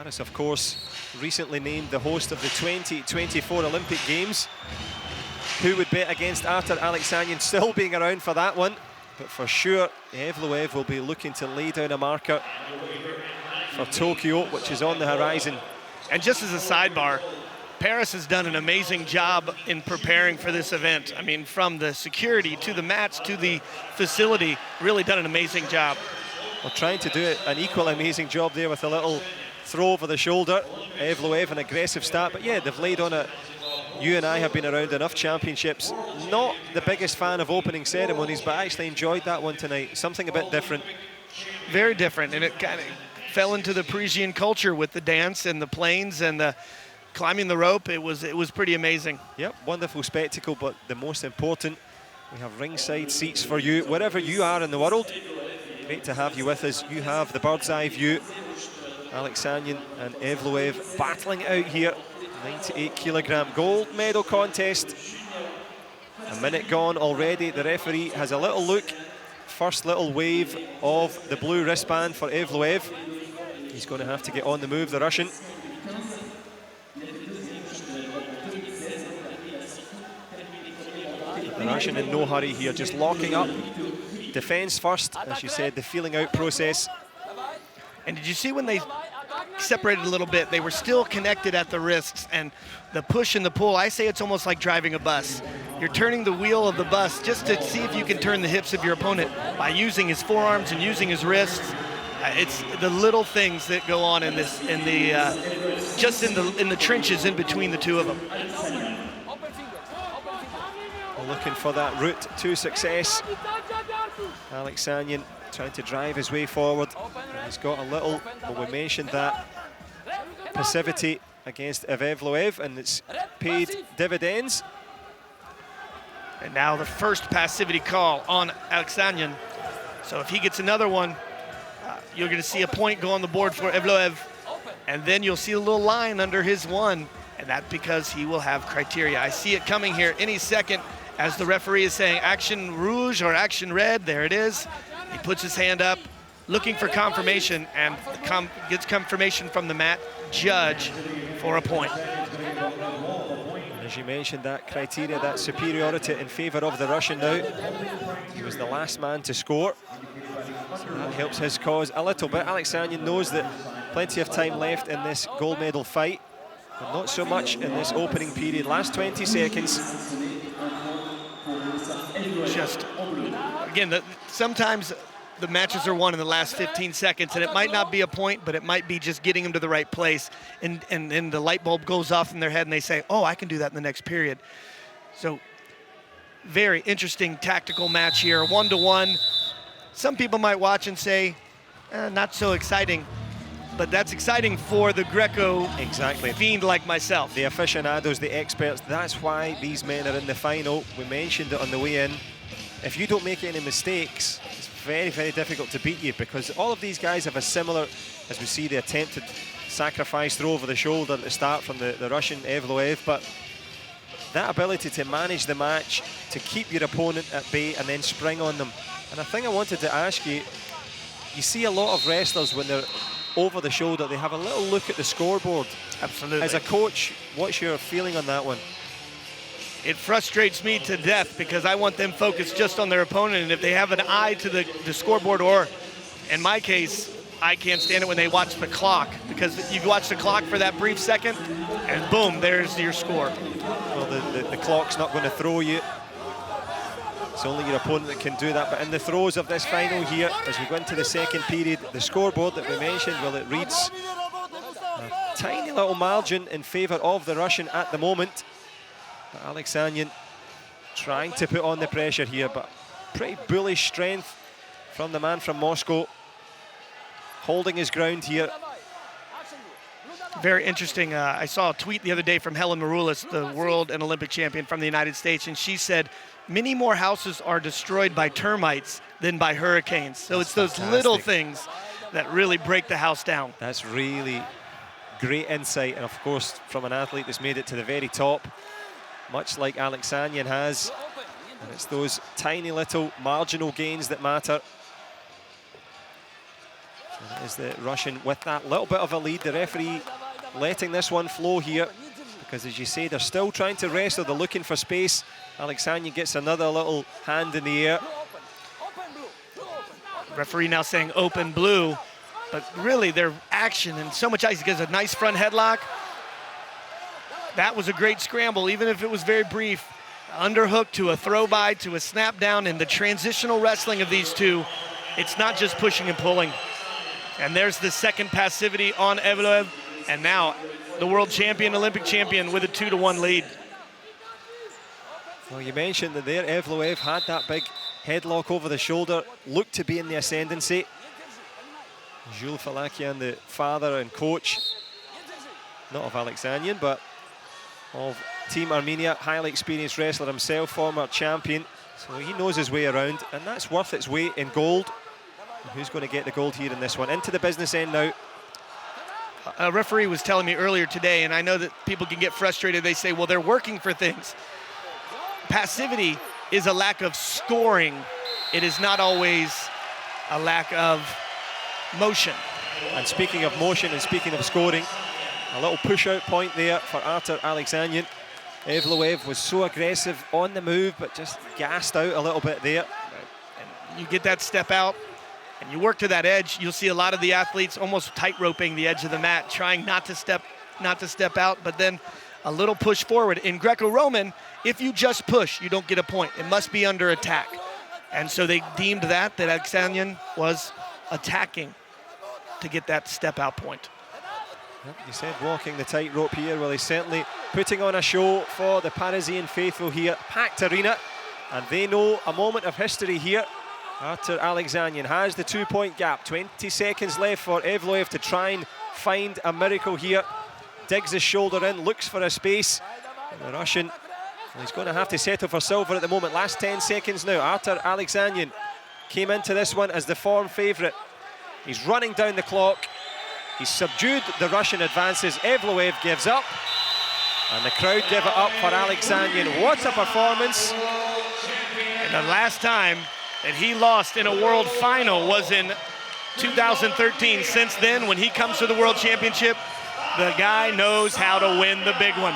Paris, of course, recently named the host of the 2024 Olympic Games. Who would bet against Artur Aleksanyan still being around for that one? But for sure, EVLOEV will be looking to lay down a marker for Tokyo, which is on the horizon. And just as a sidebar, Paris has done an amazing job in preparing for this event. I mean, from the security to the mats to the facility, really done an amazing job. Well, trying to do an equal amazing job there with a little throw over the shoulder. EVLOEV, an aggressive start, but yeah, they've laid on it. You and I have been around enough championships. Not the biggest fan of opening ceremonies, but I actually enjoyed that one tonight. Something a bit different. Very different, and it kind of fell into the Parisian culture with the dance and the planes and the climbing the rope. It was pretty amazing. Yep, wonderful spectacle, but the most important, we have ringside seats for you wherever you are in the world. Great to have you with us. You have the bird's eye view. Aleksanyan and EVLOEV battling out here. 98 kilogram gold medal contest. A minute gone already. The referee has a little look. First little wave of the blue wristband for EVLOEV. He's going to have to get on the move, the Russian. The Russian in no hurry here, just locking up. Defense first, as you said, the feeling out process. And did you see when they separated a little bit, they were still connected at the wrists, and the push and the pull, I say it's almost like driving a bus. You're turning the wheel of the bus just to see if you can turn the hips of your opponent by using his forearms and using his wrists. It's the little things that go on in this, just in the trenches in between the two of them. Looking for that route to success. Aleksanyan trying to drive his way forward. He's got a little, well, we mentioned that passivity against EVLOEV, and it's paid dividends. And now the first passivity call on Aleksanyan. So if he gets another one, you're going to see a point go on the board for EVLOEV, and then you'll see a little line under his one, and that's because he will have criteria. I see it coming here any second as the referee is saying action rouge or action red. There it is. He puts his hand up, looking for confirmation, and gets confirmation from the mat judge for a point. As you mentioned, that criteria, that superiority in favor of the Russian now. He was the last man to score, so that helps his cause a little bit. Aleksanyan knows that plenty of time left in this gold medal fight, but not so much in this opening period. Last 20 seconds. Just, again, sometimes the matches are won in the last 15 seconds, and it might not be a point, but it might be just getting them to the right place, and the light bulb goes off in their head, and they say, oh, I can do that in the next period. So, very interesting tactical match here, 1-to-1. Some people might watch and say, not so exciting, but that's exciting for the Greco fiend like myself. The aficionados, the experts, that's why these men are in the final. We mentioned it on the way in. If you don't make any mistakes, it's very, very difficult to beat you, because all of these guys have a similar, as we see, the attempted sacrifice throw over the shoulder at the start from the Russian EVLOEV, but that ability to manage the match, to keep your opponent at bay and then spring on them. And a thing I wanted to ask you, you see a lot of wrestlers when they're over the shoulder, they have a little look at the scoreboard. Absolutely. As a coach, what's your feeling on that one? It frustrates me to death, because I want them focused just on their opponent, and if they have an eye to the scoreboard, or in my case, I can't stand it when they watch the clock, because you watch the clock for that brief second, and boom, there's your score. Well, the clock's not going to throw you. It's only your opponent that can do that. But in the throes of this final here, as we go into the second period, the scoreboard that we mentioned, well, it reads a tiny little margin in favor of the Russian at the moment. But Aleksanyan trying to put on the pressure here, but pretty bullish strength from the man from Moscow, holding his ground here. Very interesting. I saw a tweet the other day from Helen Maroulis, the world and Olympic champion from the United States, and she said, many more houses are destroyed by termites than by hurricanes. So That's it's those fantastic. Little things that really break the house down. That's really great insight, and of course, from an athlete that's made it to the very top, much like Aleksanyan has. And it's those tiny little marginal gains that matter. And it is the Russian with that little bit of a lead. The referee letting this one flow here, because as you say, they're still trying to wrestle. They're looking for space. Aleksanyan gets another little hand in the air. Referee now saying open blue, but really their action and so much ice. He gets a nice front headlock. That was a great scramble, even if it was very brief. Underhook to a throw by to a snap down, and the transitional wrestling of these two, it's not just pushing and pulling. And there's the second passivity on EVLOEV, and now the world champion, Olympic champion, with a 2-1 lead. Well, you mentioned that there, EVLOEV had that big headlock over the shoulder, looked to be in the ascendancy. Jules Falakian, the father and coach, not of Aleksanyan, but of Team Armenia, highly experienced wrestler himself, former champion. So he knows his way around, and that's worth its weight in gold. And who's going to get the gold here in this one? Into the business end now. A referee was telling me earlier today, and I know that people can get frustrated. They say, well, they're working for things. Passivity is a lack of scoring. It is not always a lack of motion. And speaking of motion and speaking of scoring, a little push-out point there for Artur Aleksanyan. EVLOEV was so aggressive on the move, but just gassed out a little bit there. And you get that step out, and you work to that edge. You'll see a lot of the athletes almost tight-roping the edge of the mat, trying not to step out, but then a little push forward. In Greco-Roman, if you just push, you don't get a point. It must be under attack. And so they deemed that Aleksanyan was attacking to get that step-out point. Yep, you said walking the tightrope here. Well, he's certainly putting on a show for the Parisian faithful here. Packed arena, and they know a moment of history here. Artur Aleksanyan has the 2-point gap. 20 seconds left for EVLOEV to try and find a miracle here. Digs his shoulder in, looks for a space. And the Russian, well, he's going to have to settle for silver at the moment. Last 10 seconds now. Artur Aleksanyan came into this one as the form favourite. He's running down the clock. He's subdued the Russian advances. EVLOEV gives up, and the crowd give it up for Aleksanyan. What a performance. And the last time that he lost in a world final was in 2013. Since then, when he comes to the World Championship, the guy knows how to win the big one.